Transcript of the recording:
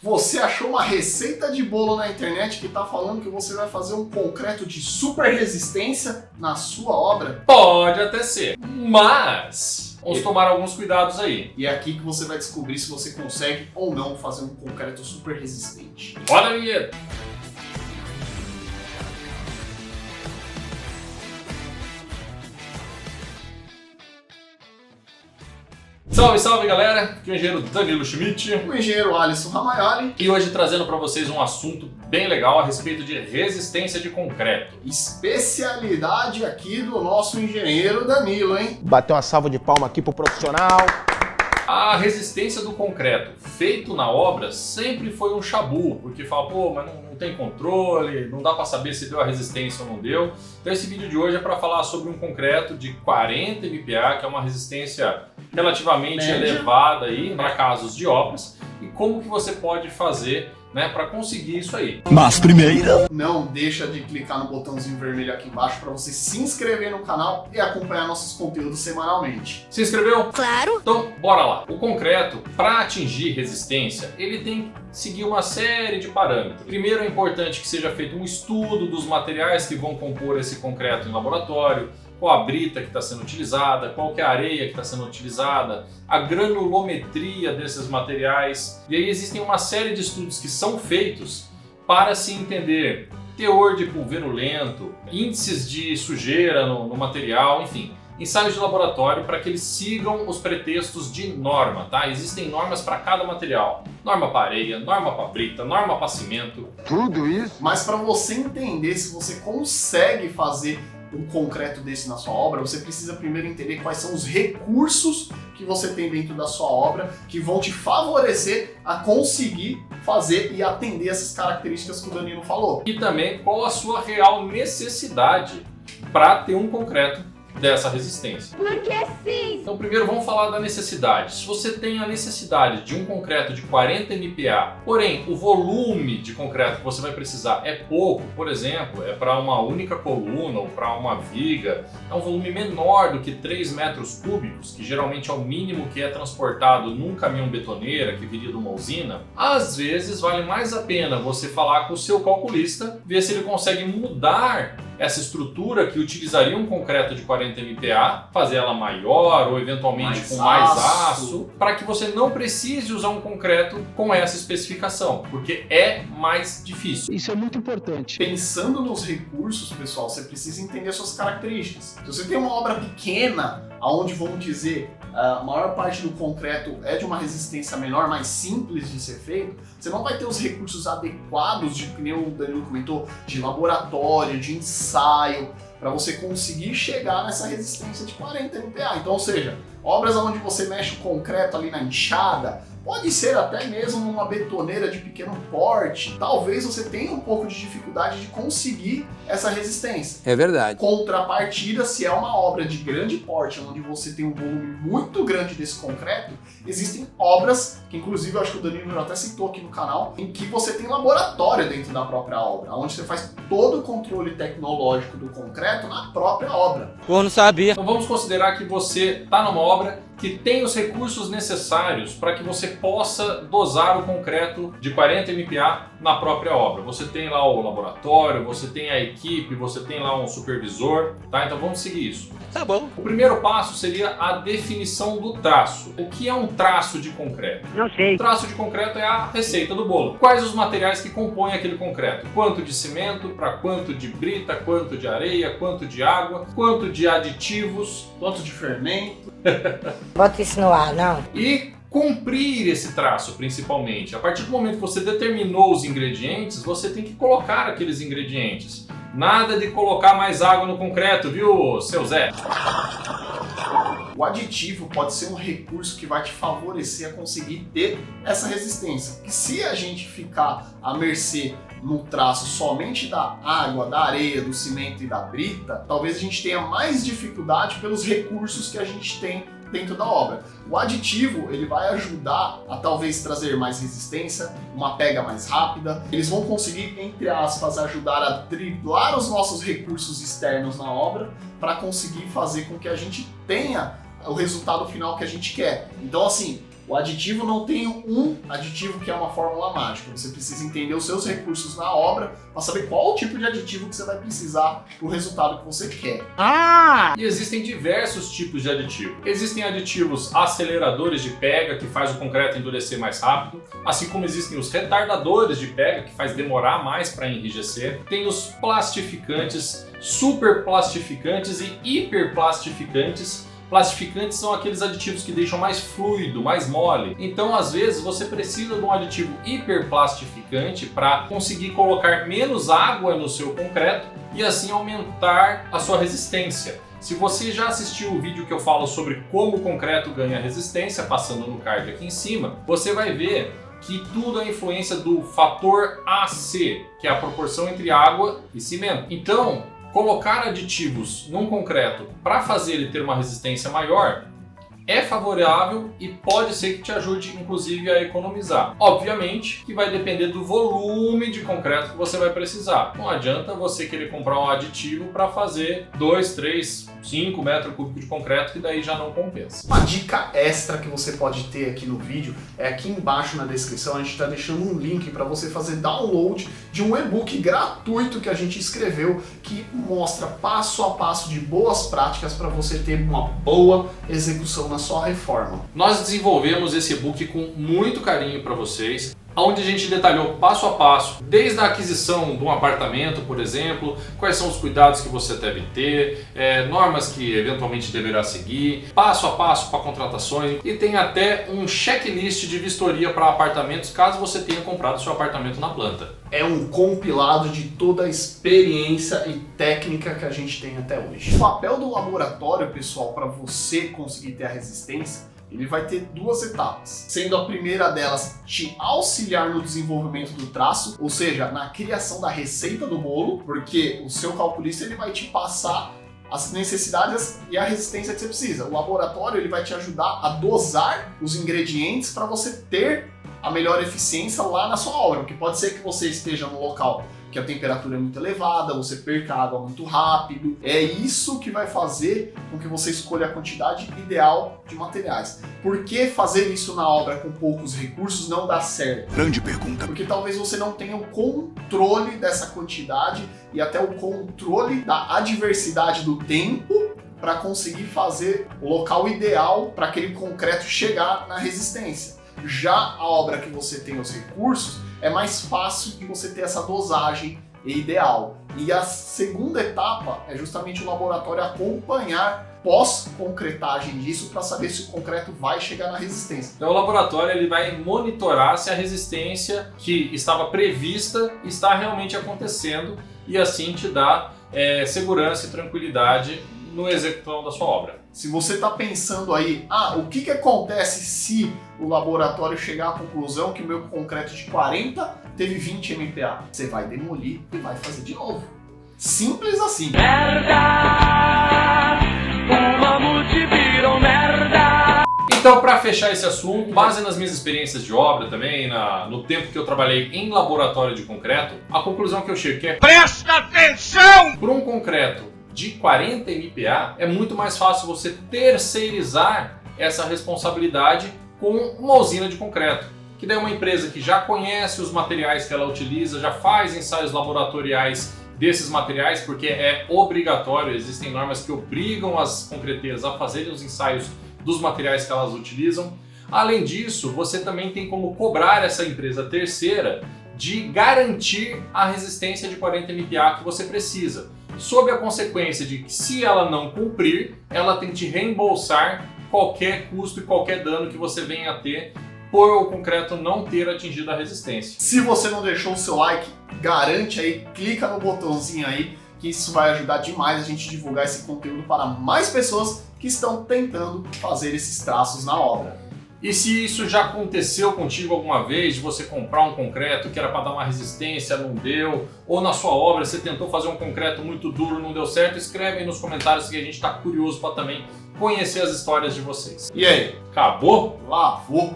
Você achou uma receita de bolo na internet que está falando que você vai fazer um concreto de super resistência na sua obra? Pode até ser, mas vamos tomar alguns cuidados aí. E é aqui que você vai descobrir se você consegue ou não fazer um concreto super resistente. Roda a vinheta! Salve, salve galera! Aqui é o engenheiro Danilo Schmidt. O engenheiro Alisson Ramayoli. E hoje trazendo para vocês um assunto bem legal a respeito de resistência de concreto. Especialidade aqui do nosso engenheiro Danilo, hein? Bateu uma salva de palma aqui pro profissional. A resistência do concreto feito na obra sempre foi um chabu, porque fala, pô, mas não tem controle, não dá para saber se deu a resistência ou não deu. Então esse vídeo de hoje é para falar sobre um concreto de 40 MPa, que é uma resistência relativamente elevada aí para casos de obras, e como que você pode fazer, né, para conseguir isso aí. Mas primeiro, não deixa de clicar no botãozinho vermelho aqui embaixo para você se inscrever no canal e acompanhar nossos conteúdos semanalmente. Se inscreveu? Claro! Então, bora lá. O concreto, para atingir resistência, ele tem que seguir uma série de parâmetros. Primeiro é importante que seja feito um estudo dos materiais que vão compor esse concreto em laboratório, qual a brita que está sendo utilizada, qual que é a areia que está sendo utilizada, a granulometria desses materiais. E aí existem uma série de estudos que são feitos para se entender teor de pulverulento, índices de sujeira no material, enfim, ensaios de laboratório para que eles sigam os pretextos de norma, tá? Existem normas para cada material. Norma para areia, norma para brita, norma para cimento. tudo isso? Mas para você entender se você consegue fazer um concreto desse na sua obra, você precisa primeiro entender quais são os recursos que você tem dentro da sua obra que vão te favorecer a conseguir fazer e atender essas características que o Danilo falou. E também qual a sua real necessidade para ter um concreto dessa resistência. Porque sim! Então primeiro vamos falar da necessidade. Se você tem a necessidade de um concreto de 40 MPa, porém o volume de concreto que você vai precisar é pouco, por exemplo, é para uma única coluna ou para uma viga, é um volume menor do que 3 metros cúbicos, que geralmente é o mínimo que é transportado num caminhão betoneira que viria de uma usina, às vezes vale mais a pena você falar com o seu calculista, ver se ele consegue mudar essa estrutura que utilizaria um concreto de 40 MPa, fazer ela maior ou eventualmente com mais aço, para que você não precise usar um concreto com essa especificação, porque é mais difícil. Isso é muito importante. Pensando nos recursos, pessoal, você precisa entender suas características. Se você tem uma obra pequena, onde, vamos dizer, a maior parte do concreto é de uma resistência menor, mais simples de ser feito, você não vai ter os recursos adequados, de, que nem o Danilo comentou, de laboratório, de ensaio, para você conseguir chegar nessa resistência de 40 MPa. Então, ou seja, obras onde você mexe o concreto ali na enxada, pode ser até mesmo numa betoneira de pequeno porte, talvez você tenha um pouco de dificuldade de conseguir essa resistência. É verdade. Contrapartida, se é uma obra de grande porte, onde você tem um volume muito grande desse concreto, existem obras, que inclusive eu acho que o Danilo já até citou aqui no canal, em que você tem laboratório dentro da própria obra, onde você faz todo o controle tecnológico do concreto na própria obra. Eu não sabia. Então vamos considerar que você está numa obra que tem os recursos necessários para que você possa dosar o concreto de 40 MPa na própria obra. Você tem lá o laboratório, você tem a equipe, você tem lá um supervisor, tá? Então vamos seguir isso. Tá bom. O primeiro passo seria a definição do traço. O que é um traço de concreto? Não sei. O traço de concreto é a receita do bolo. Quais os materiais que compõem aquele concreto? Quanto de cimento, para quanto de brita, quanto de areia, quanto de água, quanto de aditivos, Quanto de fermento. Bota isso no ar, não. e cumprir esse traço, principalmente. A partir do momento que você determinou os ingredientes, você tem que colocar aqueles ingredientes. Nada de colocar mais água no concreto, viu, seu Zé? O aditivo pode ser um recurso que vai te favorecer a conseguir ter essa resistência. Que se a gente ficar à mercê no traço somente da água, da areia, do cimento e da brita, talvez a gente tenha mais dificuldade pelos recursos que a gente tem dentro da obra. O aditivo, ele vai ajudar a talvez trazer mais resistência, uma pega mais rápida. Eles vão conseguir, entre aspas, ajudar a driblar os nossos recursos externos na obra para conseguir fazer com que a gente tenha o resultado final que a gente quer. Então, assim, O aditivo não tem um aditivo que é uma fórmula mágica. Você precisa entender os seus recursos na obra para saber qual o tipo de aditivo que você vai precisar para o resultado que você quer. E existem diversos tipos de aditivo. Existem aditivos aceleradores de pega, que faz o concreto endurecer mais rápido, assim como existem os retardadores de pega, que faz demorar mais para enrijecer. Tem os plastificantes, superplastificantes e hiperplastificantes. Plastificantes são aqueles aditivos que deixam mais fluido, mais mole. Então, às vezes, você precisa de um aditivo hiperplastificante para conseguir colocar menos água no seu concreto e assim aumentar a sua resistência. Se você já assistiu o vídeo que eu falo sobre como o concreto ganha resistência, passando no card aqui em cima, você vai ver que tudo é influência do fator AC, que é a proporção entre água e cimento. Então, colocar aditivos num concreto para fazer ele ter uma resistência maior é favorável e pode ser que te ajude inclusive a economizar. Obviamente que vai depender do volume de concreto que você vai precisar. Não adianta você querer comprar um aditivo para fazer 2, 3, 5 metros cúbicos de concreto, que daí já não compensa. Uma dica extra que você pode ter aqui no vídeo é aqui embaixo na descrição, a gente está deixando um link para você fazer download de um e-book gratuito que a gente escreveu que mostra passo a passo de boas práticas para você ter uma boa execução na sua reforma. Nós desenvolvemos esse e-book com muito carinho para vocês, onde a gente detalhou passo a passo, desde a aquisição de um apartamento, por exemplo, quais são os cuidados que você deve ter, normas que eventualmente deverá seguir, passo a passo para contratações, e tem até um checklist de vistoria para apartamentos, caso você tenha comprado seu apartamento na planta. É um compilado de toda a experiência e técnica que a gente tem até hoje. O papel do laboratório, pessoal, para você conseguir ter a resistência, ele vai ter duas etapas, sendo a primeira delas te auxiliar no desenvolvimento do traço, ou seja, na criação da receita do bolo, porque o seu calculista ele vai te passar as necessidades e a resistência que você precisa. O laboratório ele vai te ajudar a dosar os ingredientes para você ter a melhor eficiência lá na sua obra, porque pode ser que você esteja no local que a temperatura é muito elevada, você perca água muito rápido. É isso que vai fazer com que você escolha a quantidade ideal de materiais. Por que fazer isso na obra com poucos recursos não dá certo? Grande pergunta. Porque talvez você não tenha o controle dessa quantidade e até o controle da adversidade do tempo para conseguir fazer o local ideal para aquele concreto chegar na resistência. Já a obra que você tem os recursos, é mais fácil de você ter essa dosagem ideal. E a segunda etapa é justamente o laboratório acompanhar pós-concretagem disso para saber se o concreto vai chegar na resistência. Então o laboratório ele vai monitorar se a resistência que estava prevista está realmente acontecendo e assim te dá segurança e tranquilidade no execução da sua obra. Se você está pensando aí, o que acontece se o laboratório chegar à conclusão que o meu concreto de 40 teve 20 MPa? Você vai demolir e vai fazer de novo. Simples assim. Merda! O mamute virou merda! Então, para fechar esse assunto, base nas minhas experiências de obra também, no tempo que eu trabalhei em laboratório de concreto, a conclusão que eu chego que é: Presta atenção! para um concreto de 40 MPa, é muito mais fácil você terceirizar essa responsabilidade com uma usina de concreto, que daí é uma empresa que já conhece os materiais que ela utiliza, já faz ensaios laboratoriais desses materiais, porque é obrigatório, existem normas que obrigam as concreteiras a fazerem os ensaios dos materiais que elas utilizam. Além disso, você também tem como cobrar essa empresa terceira de garantir a resistência de 40 MPa que você precisa, sob a consequência de que, se ela não cumprir, ela tem que te reembolsar qualquer custo e qualquer dano que você venha a ter por o concreto não ter atingido a resistência. Se você não deixou o seu like, garante aí, clica no botãozinho aí, que isso vai ajudar demais a gente divulgar esse conteúdo para mais pessoas que estão tentando fazer esses traços na obra. E se isso já aconteceu contigo alguma vez, de você comprar um concreto que era para dar uma resistência, não deu, ou na sua obra você tentou fazer um concreto muito duro, não deu certo, escreve aí nos comentários que a gente está curioso para também conhecer as histórias de vocês. E aí? Acabou? Lavou!